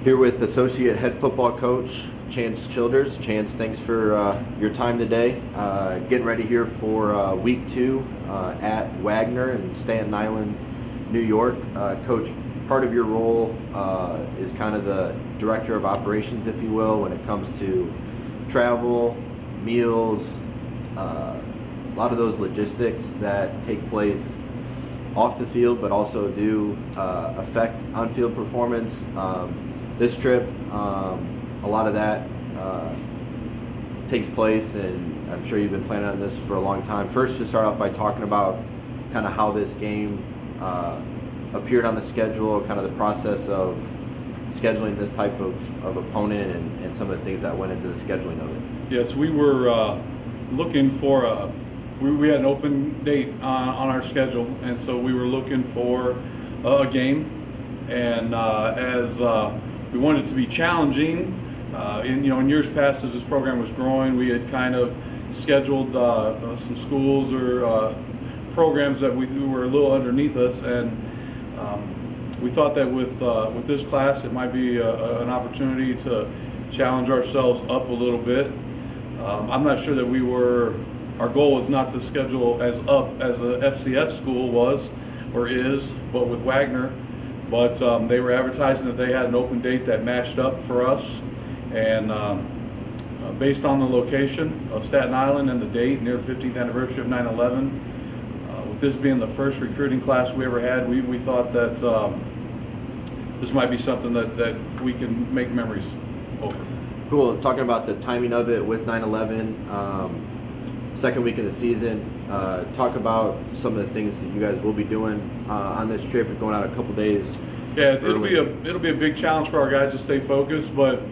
Here with Associate Head Football Coach Chance Childers. Chance, thanks for your time today. Getting ready here for week 2 at Wagner in Staten Island, New York. Coach, part of your role is kind of the director of operations, if you will, when it comes to travel, meals, a lot of those logistics that take place off the field but also do affect on-field performance. This trip, a lot of that takes place, and I'm sure you've been planning on this for a long time. First, to start off by talking about kind of how this game appeared on the schedule, kind of the process of scheduling this type of opponent and some of the things that went into the scheduling of it. Yes, we were looking for we had an open date on our schedule, and so we were looking for a game, and as we wanted it to be challenging. In years past, as this program was growing, we had kind of scheduled some schools or programs that we were a little underneath us, and we thought that with this class, it might be an opportunity to challenge ourselves up a little bit. I'm not sure that our goal was not to schedule as up as a FCS school was or is, but with Wagner. But they were advertising that they had an open date that matched up for us, and based on the location of Staten Island and the date near the 15th anniversary of 9/11, with this being the first recruiting class we ever had, we thought that this might be something that we can make memories over. Cool. Talking about the timing of it with 9/11, second week of the season, talk about some of the things that you guys will be doing on this trip. We're going out a couple days. Yeah, it'll be a big challenge for our guys to stay focused, but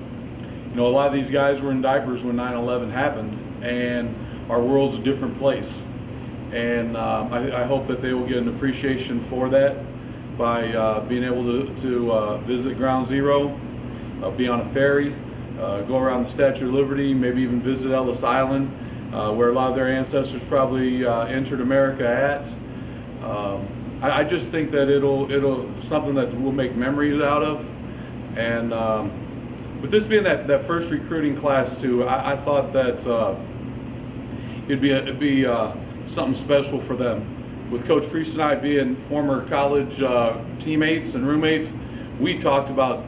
a lot of these guys were in diapers when 9/11 happened, and our world's a different place. And I hope that they will get an appreciation for that by being able to visit Ground Zero, be on a ferry, go around the Statue of Liberty, maybe even visit Ellis Island, where a lot of their ancestors probably entered America at. I just think that it'll something that we'll make memories out of, and with this being that first recruiting class too, I thought that it'd be something special for them. With Coach Priest and I being former college teammates and roommates, we talked about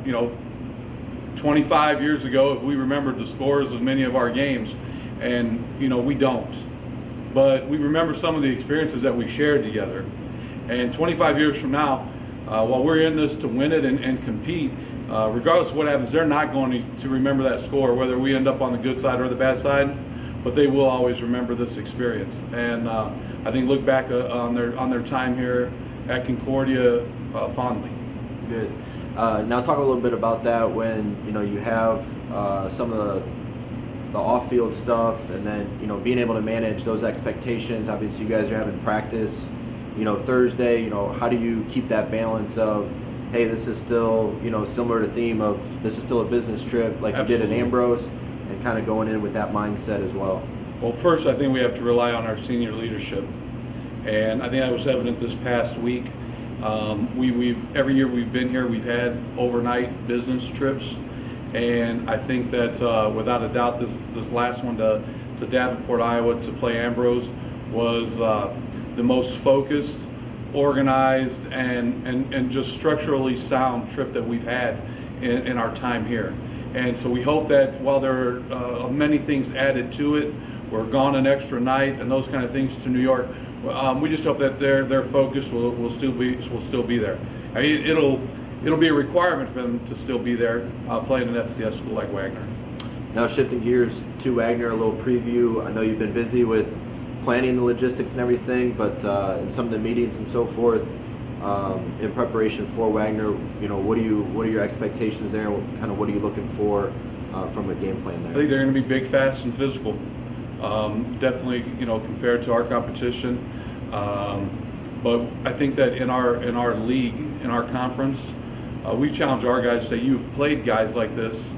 25 years ago if we remembered the scores of many of our games, and we don't, but we remember some of the experiences that we shared together. And 25 years from now, while we're in this to win it and compete, regardless of what happens, they're not going to remember that score, whether we end up on the good side or the bad side, but they will always remember this experience, and I think look back on their time here at Concordia fondly. Good. Now talk a little bit about that when you have some of the off-field stuff, and then being able to manage those expectations. Obviously, you guys are having practice Thursday. How do you keep that balance of, hey, this is still similar to theme of this is still a business trip like Absolutely. You did at Ambrose, and kind of going in with that mindset as well? Well, first, I think we have to rely on our senior leadership, and I think that was evident this past week. We've every year we've been here, we've had overnight business trips, and I think that without a doubt, this last one to Davenport, Iowa, to play Ambrose was the most focused, organized, and just structurally sound trip that we've had in our time here. And so we hope that while there are many things added to it, we're gone an extra night and those kind of things to New York. We just hope that their focus will still be there. I mean, it'll be a requirement for them to still be there playing an FCS school like Wagner. Now shifting gears to Wagner, a little preview. I know you've been busy with planning the logistics and everything, but in some of the meetings and so forth, in preparation for Wagner, what are your expectations there? What are you looking for from a game plan there? I think they're going to be big, fast, and physical. Definitely, compared to our competition. But I think that in our league, in our conference, we challenge our guys to say, you've played guys like this,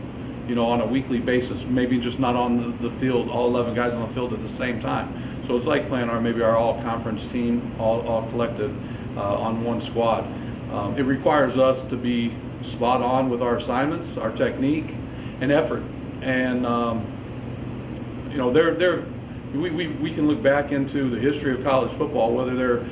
on a weekly basis, maybe just not on the field, all 11 guys on the field at the same time. So it's like playing our all-conference team, all collective on one squad. It requires us to be spot on with our assignments, our technique, and effort. And we can look back into the history of college football, whether they're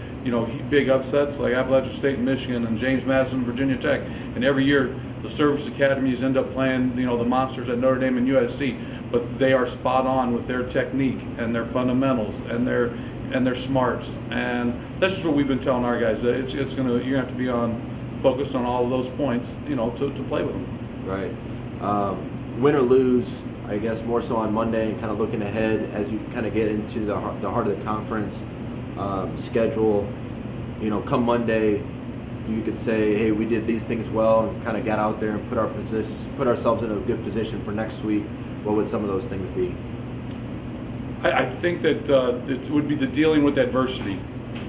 big upsets like Appalachian State and Michigan and James Madison, Virginia Tech, and every year the service academies end up playing the monsters at Notre Dame and USC, but they are spot on with their technique and their fundamentals and their smarts, and that's just what we've been telling our guys. That you're gonna have to be focused on all of those points, to play with them. Right. Win or lose, I guess more so on Monday, and kind of looking ahead as you kind of get into the heart of the conference schedule. Come Monday, you could say, hey, we did these things well and kind of got out there and put ourselves in a good position for next week. What would some of those things be? I think that it would be the dealing with adversity.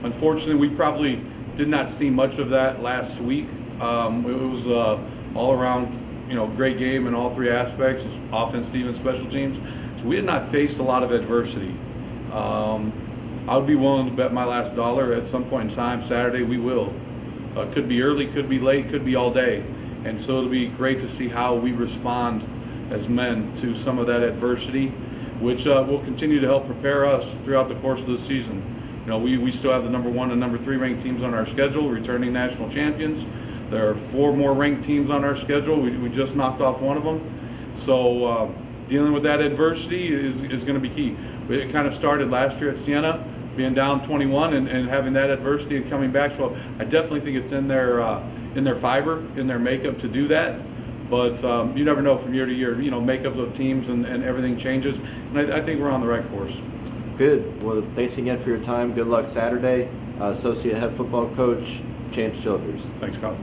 Unfortunately, we probably did not see much of that last week. It was all around, great game in all three aspects, offense, defense, special teams. So we did not face a lot of adversity. I would be willing to bet my last dollar at some point in time, Saturday, we will. Could be early, could be late, could be all day. And so it'll be great to see how we respond as men to some of that adversity, which will continue to help prepare us throughout the course of the season. We still have the number 1 and number 3 ranked teams on our schedule, returning national champions. There are 4 more ranked teams on our schedule. We just knocked off one of them. So dealing with that adversity is going to be key. It kind of started last year at Siena, being down 21 and having that adversity and coming back. So I definitely think it's in their fiber, in their makeup to do that. But you never know from year to year, makeup of teams and everything changes. And I think we're on the right course. Good. Well, thanks again for your time. Good luck Saturday. Associate Head Football Coach, Chance Childers. Thanks, Kyle.